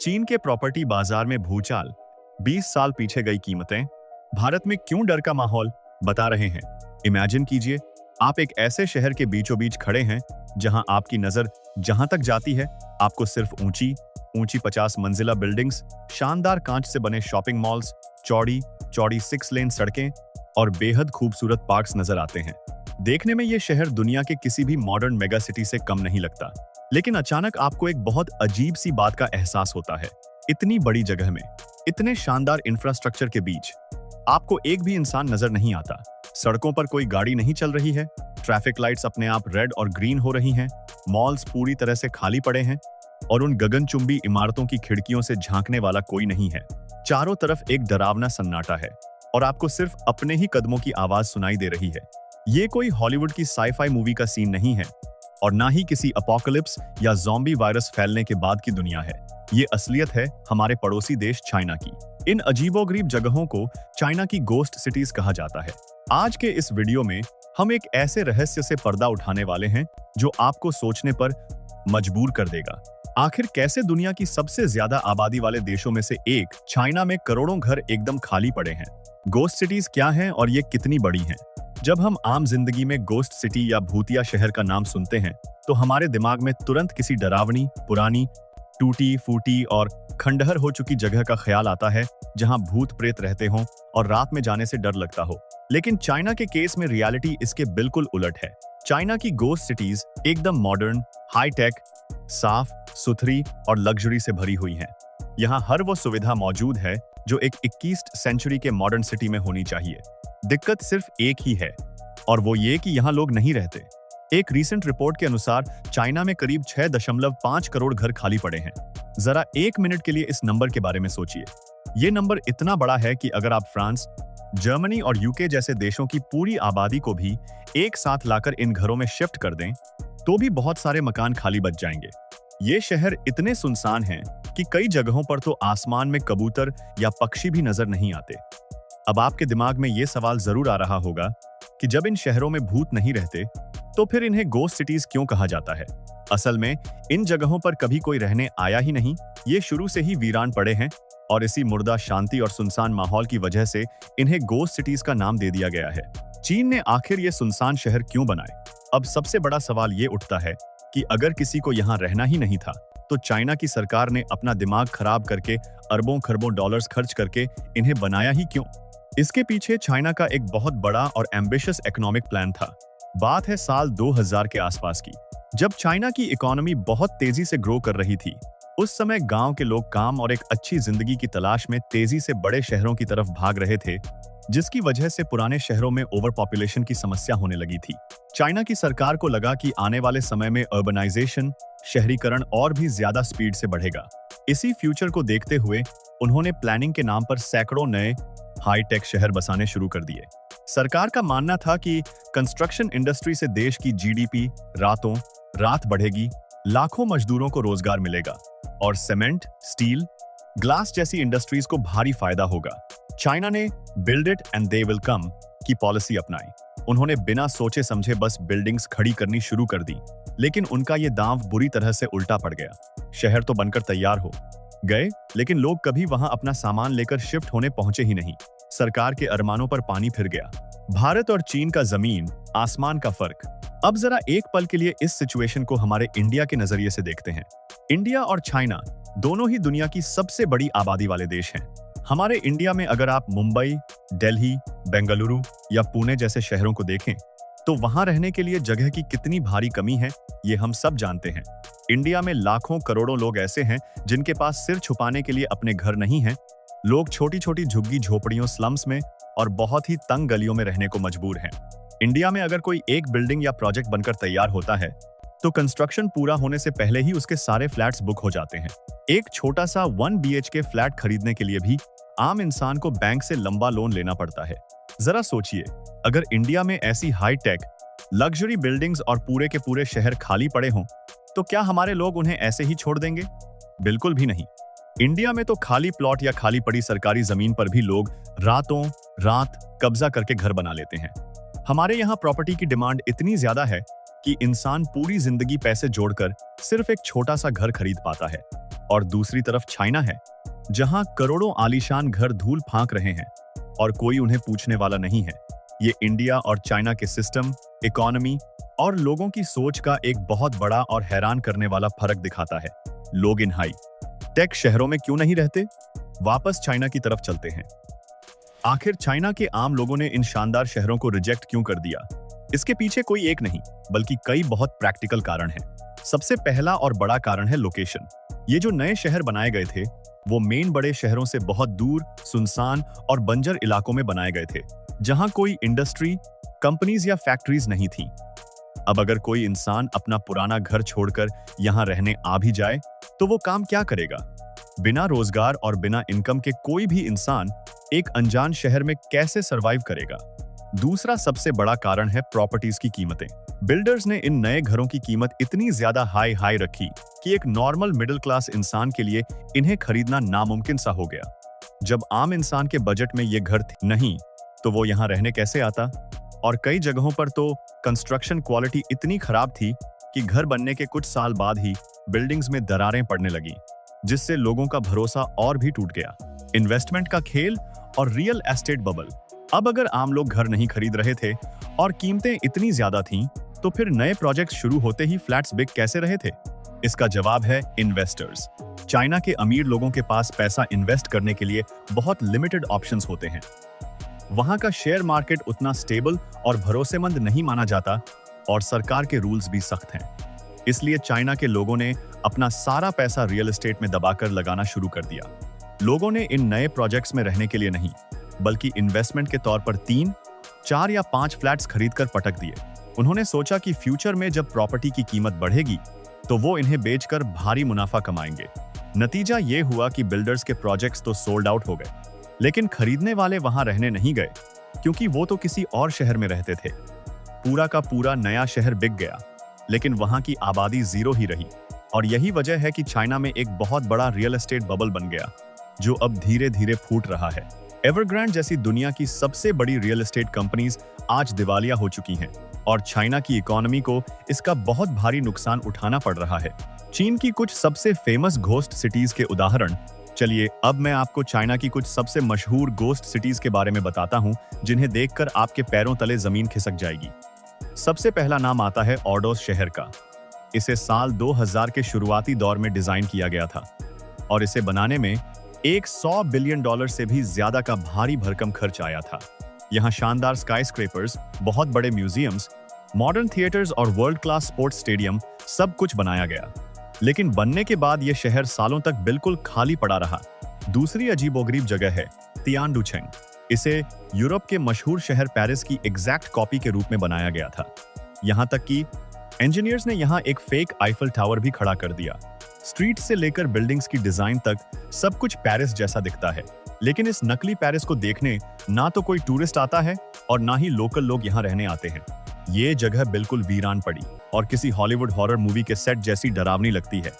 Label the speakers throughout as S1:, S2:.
S1: चीन के प्रॉपर्टी बाजार में भूचाल, 20 साल पीछे गई कीमतें, भारत में क्यों डर का माहौल, बता रहे हैं। इमेजिन कीजिए, आप एक ऐसे शहर के बीचों बीच खड़े हैं जहां आपकी नजर जहां तक जाती है आपको सिर्फ ऊंची ऊंची 50 मंजिला बिल्डिंग्स, शानदार कांच से बने शॉपिंग मॉल्स, चौड़ी चौड़ी 6 लेन सड़कें और बेहद खूबसूरत पार्क्स नजर आते हैं। देखने में ये शहर दुनिया के किसी भी मॉडर्न मेगा सिटी से कम नहीं लगता, लेकिन अचानक आपको एक बहुत अजीब सी बात का एहसास होता है। इतनी बड़ी जगह में, इतने शानदार इंफ्रास्ट्रक्चर के बीच आपको एक भी इंसान नजर नहीं आता। सड़कों पर कोई गाड़ी नहीं चल रही है, ट्रैफिक लाइट्स अपने आप रेड और ग्रीन हो रही हैं, मॉल्स पूरी तरह से खाली पड़े हैं और उन गगनचुंबी इमारतों की खिड़कियों से झांकने वाला कोई नहीं है। चारों तरफ एक डरावना सन्नाटा है और आपको सिर्फ अपने ही कदमों की आवाज सुनाई दे रही है। ये कोई हॉलीवुड की साई-फाई मूवी का सीन नहीं है और ना ही किसी अपोकलिप्स या ज़ॉम्बी वायरस फैलने के बाद की दुनिया है। ये असलियत है हमारे पड़ोसी देश चाइना की। इन अजीबोगरीब जगहों को चाइना की गोस्ट सिटीज कहा जाता है। आज के इस वीडियो में हम एक ऐसे रहस्य से पर्दा उठाने वाले हैं जो आपको सोचने पर मजबूर कर देगा। आखिर कैसे दुनिया की सबसे ज्यादा आबादी वाले देशों में से एक चाइना में करोड़ों घर एकदम खाली पड़े हैं? गोस्ट सिटीज क्या हैं और ये कितनी बड़ी हैं? जब हम आम जिंदगी में गोस्ट सिटी या भूतिया शहर का नाम सुनते हैं तो हमारे दिमाग में तुरंत किसी डरावनी, पुरानी, टूटी फूटी और खंडहर हो चुकी जगह का ख्याल आता है जहां भूत प्रेत रहते हों और रात में जाने से डर लगता हो। लेकिन चाइना के केस में रियलिटी इसके बिल्कुल उलट है। चाइना की गोस्ट सिटीज एकदम मॉडर्न, हाई टेक, साफ सुथरी और लग्जरी से भरी हुई हैं। यहाँ हर वो सुविधा मौजूद है जो एक 21वीं सेंचुरी के मॉडर्न सिटी में होनी चाहिए। दिक्कत सिर्फ एक ही है और वो ये कि यहाँ लोग नहीं रहते। एक रीसेंट रिपोर्ट के अनुसार चाइना में करीब 6.5 करोड़ घर खाली पड़े हैं। जरा एक मिनट के लिए इस नंबर के बारे में सोचिए। ये नंबर इतना बड़ा है कि अगर आप फ्रांस, जर्मनी और यूके जैसे देशों की पूरी आबादी को भी एक साथ लाकर इन घरों में शिफ्ट कर दें तो भी बहुत सारे मकान खाली बच जाएंगे। ये शहर इतने सुनसान हैं कि कई जगहों पर तो आसमान में कबूतर या पक्षी भी नजर नहीं आते। अब आपके दिमाग में ये सवाल जरूर आ रहा होगा कि जब इन शहरों में भूत नहीं रहते तो फिर इन्हें गोस्ट सिटीज क्यों कहा जाता है? असल में इन जगहों पर कभी कोई रहने आया ही नहीं। ये शुरू से ही वीरान पड़े हैं और इसी मुर्दा, शांति और सुनसान माहौल की वजह से इन्हें गोस्ट सिटीज का नाम दे दिया गया है। चीन ने आखिर ये सुनसान शहर क्यों बनाए? अब सबसे बड़ा सवाल ये उठता है कि अगर किसी को यहाँ रहना ही नहीं था तो चाइना की सरकार ने अपना दिमाग खराब करके अरबों खरबों डॉलर्स खर्च करके इन्हें बनाया ही क्यों? इसके पीछे चाइना का एक बहुत बड़ा और एम्बिशियस इकोनॉमिक प्लान था। बात है साल 2000 के आसपास की, जब चाइना की इकोनॉमी बहुत तेजी से ग्रो कर रही थी। उस समय गांव के लोग काम और एक अच्छी जिंदगी की तलाश में तेजी से बड़े शहरों की तरफ भाग रहे थे, जिसकी वजह से पुराने शहरों में ओवर पॉपुलेशन की समस्या होने लगी थी। चाइना की सरकार को लगा कि आने वाले समय में अर्बनाइजेशन, शहरीकरण और भी ज्यादा स्पीड से बढ़ेगा। इसी फ्यूचर को देखते हुए उन्होंने प्लानिंग के नाम पर सैकड़ों नए हाई-टेक शहर बसाने शुरू कर दिए। सरकार का मानना था कि कंस्ट्रक्शन इंडस्ट्री से देश की जीडीपी रातों रात बढ़ेगी, लाखों मजदूरों को रोजगार मिलेगा और सीमेंट, स्टील, ग्लास जैसी इंडस्ट्रीज को भारी फायदा होगा। चाइना ने build it and they will come की पॉलिसी अपनाई। उन्होंने बिना सोचे समझे बस बिल्डिंग्स खड़ी करनी शुरू कर दी, लेकिन उनका ये दांव बुरी तरह से उल्टा पड़ गया। शहर तो बनकर तैयार हो गए, लेकिन लोग कभी वहां अपना सामान लेकर शिफ्ट होने पहुंचे ही नहीं। सरकार के अरमानों पर पानी फिर गया। भारत और चीन का जमीन आसमान का फर्क। अब जरा एक पल के लिए इस सिचुएशन को हमारे इंडिया के नजरिए से देखते हैं। इंडिया और चाइना दोनों ही दुनिया की सबसे बड़ी आबादी वाले देश हैं। हमारे इंडिया में अगर आप मुंबई, दिल्ली, बेंगलुरु या पुणे जैसे शहरों को देखें तो वहां रहने के लिए जगह की कितनी भारी कमी है, ये हम सब जानते हैं। इंडिया में लाखों करोड़ों लोग ऐसे हैं जिनके पास सिर छुपाने के लिए अपने घर नहीं हैं। लोग छोटी छोटी झुग्गी झोपड़ियों, स्लम्स में और बहुत ही तंग गलियों में रहने को मजबूर हैं। इंडिया में अगर कोई एक बिल्डिंग या प्रोजेक्ट बनकर तैयार होता है तो कंस्ट्रक्शन पूरा होने से पहले ही उसके सारे फ्लैट्स बुक हो जाते हैं। एक छोटा सा 1 BHK फ्लैट खरीदने के लिए भी आम इंसान को बैंक से लंबा लोन लेना पड़ता है। जरा सोचिए, अगर इंडिया में ऐसी हाई टेक, लग्जरी बिल्डिंग्स और पूरे के पूरे शहर खाली पड़े हों तो क्या हमारे लोग उन्हें ऐसे ही छोड़ देंगे? बिल्कुल भी नहीं। इंडिया में तो खाली प्लॉट या खाली पड़ी सरकारी जमीन पर भी लोग रातों रात कब्जा करके घर बना लेते हैं। हमारे यहाँ प्रॉपर्टी की डिमांड इतनी ज्यादा है कि इंसान पूरी जिंदगी पैसे जोड़कर सिर्फ एक छोटा सा घर खरीद पाता है। और दूसरी तरफ चाइना है, जहां करोड़ों आलीशान घर धूल फांक रहे हैं और कोई उन्हें पूछने वाला नहीं है। ये इंडिया और चाइना के सिस्टम, इकोनॉमी और लोगों की सोच का एक बहुत बड़ा और हैरान करने वाला फर्क दिखाता है। लोग इन हाई टेक शहरों में क्यों नहीं रहते? वापस चाइना की तरफ चलते हैं। आखिर चाइना के आम लोगों ने इन शानदार शहरों को रिजेक्ट क्यों कर दिया? इसके पीछे कोई एक नहीं, बल्कि कई बहुत प्रैक्टिकल कारण हैं। सबसे पहला और बड़ा कारण है लोकेशन। ये जो नए शहर बनाए गए थे, वो मेन बड़े शहरों से बहुत दूर, सुनसान और बंजर इलाकों में बनाए गए थे, जहां कोई इंडस्ट्री, कंपनीज या फैक्ट्रीज नहीं थी। अब अगर कोई इंसान अपना पुराना घर छोड़कर यहां रहने आ भी जाए, तो वो काम क्या करेगा? बिना रोजगार और बिना इनकम के कोई भी इंसान एक अनजान शहर में कैसे सरवाइव करेगा? दूसरा सबसे बड़ा कारण है प्रॉपर्टीज की कीमतें। बिल्डर्स ने इन नए घरों की कीमत इतनी ज्यादा हाई रखी कि एक नॉर्मल मिडिल क्लास इंसान के लिए इन्हें खरीदना नामुमकिन सा हो गया। जब आम इंसान के बजट में ये घर नहीं, तो वो यहाँ रहने कैसे आता? और कई जगहों पर तो कंस्ट्रक्शन क्वालिटी इतनी खराब थी कि घर बनने के कुछ साल बाद ही बिल्डिंग्स में दरारें पड़ने लगी, जिससे लोगों का भरोसा और भी टूट गया। इन्वेस्टमेंट का खेल और रियल एस्टेट बबल। अब अगर आम लोग घर नहीं खरीद रहे थे और कीमतें इतनी ज्यादा थीं, तो फिर नए प्रोजेक्ट्स शुरू होते ही फ्लैट्स बिक कैसे रहे थे? इसका जवाब है इन्वेस्टर्स। चाइना के अमीर लोगों के पास पैसा इन्वेस्ट करने के लिए बहुत लिमिटेड ऑप्शंस होते हैं। वहां का शेयर मार्केट उतना स्टेबल और भरोसेमंद नहीं माना जाता और सरकार के रूल्स भी सख्त हैं। इसलिए चाइना के लोगों ने अपना सारा पैसा रियल एस्टेट में दबाकर लगाना शुरू कर दिया। लोगों ने इन नए प्रोजेक्ट्स में रहने के लिए नहीं, बल्कि इन्वेस्टमेंट के तौर पर 3, 4 या 5 फ्लैट्स खरीदकर पटक दिए। उन्होंने सोचा कि फ्यूचर में जब प्रॉपर्टी की कीमत बढ़ेगी, तो वो इन्हें बेचकर भारी मुनाफा कमाएंगे। नतीजा ये हुआ कि बिल्डर्स के प्रोजेक्ट्स तो सोल्ड आउट हो गए, लेकिन खरीदने वाले वहां रहने नहीं गए, क्योंकि वो तो किसी और शहर में रहते थे। पूरा का पूरा नया शहर बिक गया, लेकिन वहां की आबादी जीरो ही रही। और यही वजह है कि चाइना में एक बहुत बड़ा रियल एस्टेट बबल बन गया, जो अब धीरे धीरे फूट रहा है। एवरग्रांड जैसी दुनिया की सबसे बड़ी रियल एस्टेट कंपनीज आज दिवालिया हो चुकी हैं और चाइना की इकोनॉमी को इसका बहुत भारी नुकसान उठाना पड़ रहा है। चीन की कुछ सबसे फेमस घोस्ट सिटीज के उदाहरण। चलिए अब मैं आपको चाइना की कुछ सबसे मशहूर घोस्ट सिटीज के बारे में बताता हूं, जिन्हें देखकर आपके पैरों तले जमीन खिसक जाएगी। सबसे पहला नाम आता है ऑर्डोस शहर का। इसे साल 2000 के शुरुआती दौर में डिजाइन किया गया था और इसे बनाने में $100 बिलियन से भी ज्यादा का भारी भरकम खर्च आया था। यहाँ शानदार स्काईस्क्रेपर्स, बहुत बड़े म्यूजियम्स, मॉडर्न थिएटर्स और वर्ल्ड क्लास स्पोर्ट्स स्टेडियम सब कुछ बनाया गया। लेकिन बनने के बाद यह शहर सालों तक बिल्कुल खाली पड़ा रहा। दूसरी अजीबोगरीब जगह है तियानडुचेंग। इसे यूरोप के मशहूर शहर पेरिस की एग्जैक्ट कॉपी के रूप में बनाया गया था। यहाँ तक कि इंजीनियर्स ने यहाँ एक फेक आईफल टावर भी खड़ा कर दिया। स्ट्रीट से लेकर बिल्डिंग्स की डिजाइन तक सब कुछ पेरिस जैसा दिखता है। लेकिन इस नकली पेरिस को देखने ना तो कोई टूरिस्ट आता है और ना ही लोकल लोग यहाँ रहने आते हैं। ये जगह बिल्कुल वीरान पड़ी और किसी हॉलीवुड हॉरर मूवी के सेट जैसी डरावनी लगती है।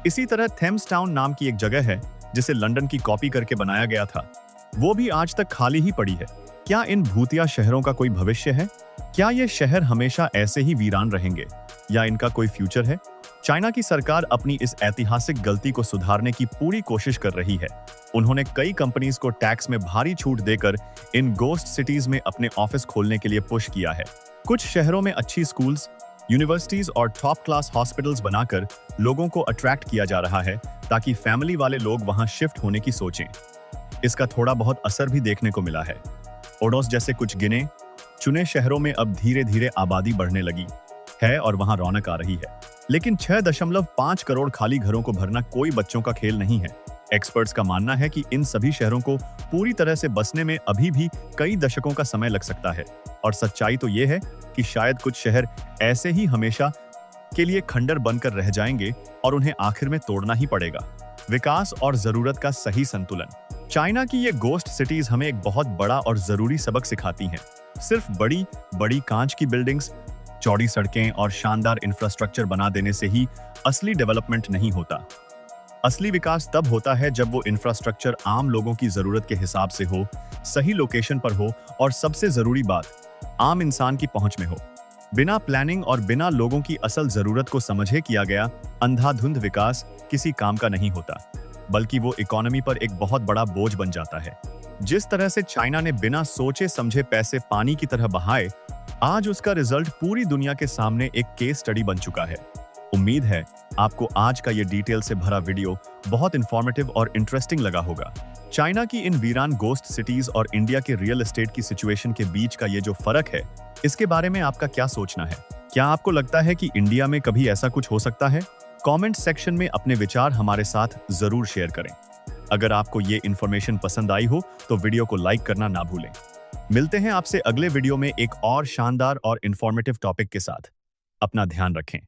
S1: इसी तरह थेम्स टाउन नाम की एक जगह है, जिसे लंदन की कॉपी करके बनाया गया था। वो भी आज तक खाली ही पड़ी है। क्या इन भूतिया शहरों का कोई भविष्य है? क्या ये शहर हमेशा ऐसे ही वीरान रहेंगे या इनका कोई फ्यूचर है? चाइना की सरकार अपनी इस ऐतिहासिक गलती को सुधारने की पूरी कोशिश कर रही है। उन्होंने कई कंपनीज को टैक्स में भारी छूट देकर इन गोस्ट सिटीज में अपने ऑफिस खोलने के लिए पुश किया है। कुछ शहरों में अच्छी स्कूल्स, यूनिवर्सिटीज और टॉप क्लास हॉस्पिटल्स बनाकर लोगों को अट्रैक्ट किया जा रहा है, ताकि फैमिली वाले लोग वहां शिफ्ट होने की सोचें। इसका थोड़ा बहुत असर भी देखने को मिला है। ओडोस जैसे कुछ गिने चुने शहरों में अब धीरे धीरे आबादी बढ़ने लगी है और वहां रौनक आ रही है। लेकिन 6.5 करोड़ खाली घरों को भरना कोई बच्चों का खेल नहीं है। एक्सपर्ट्स का मानना है कि इन सभी शहरों को पूरी तरह से बसने में अभी भी कई दशकों का समय लग सकता है। और सच्चाई तो ये है कि शायद कुछ शहर ऐसे ही हमेशा के लिए खंडर बनकर रह जाएंगे और उन्हें आखिर में तोड़ना ही पड़ेगा। विकास और जरूरत का सही संतुलन। चाइना की ये गोस्ट सिटीज हमें एक बहुत बड़ा और जरूरी सबक सिखाती हैं। सिर्फ बड़ी बड़ी कांच की बिल्डिंग्स, चौड़ी सड़कें और शानदार इंफ्रास्ट्रक्चर बना देने से ही असली डेवलपमेंट नहीं होता। असली विकास तब होता है जब वो इंफ्रास्ट्रक्चर आम लोगों की जरूरत के हिसाब से हो, सही लोकेशन पर हो और सबसे जरूरी बात, आम इंसान की पहुंच में हो। बिना प्लानिंग और बिना लोगों की असल जरूरत को समझे किया गया अंधाधुंध विकास किसी काम का नहीं होता, बल्कि वो इकोनॉमी पर एक बहुत बड़ा बोझ बन जाता है। जिस तरह से चाइना ने बिना सोचे समझे पैसे पानी की तरह बहाए, आज उसका रिजल्ट पूरी दुनिया के सामने एक केस स्टडी बन चुका है। उम्मीद है आपको आज का ये डिटेल से भरा वीडियो बहुत इंफॉर्मेटिव और इंटरेस्टिंग लगा होगा। चाइना की इन वीरान गोस्ट सिटीज और इंडिया के रियल एस्टेट की सिचुएशन के बीच का ये जो फर्क है, इसके बारे में आपका क्या सोचना है? क्या आपको लगता है कि इंडिया में कभी ऐसा कुछ हो सकता है? कमेंट सेक्शन में अपने विचार हमारे साथ जरूर शेयर करें। अगर आपको ये इन्फॉर्मेशन पसंद आई हो तो वीडियो को लाइक करना ना भूलें। मिलते हैं आपसे अगले वीडियो में एक और शानदार और इंफॉर्मेटिव टॉपिक के साथ। अपना ध्यान रखें।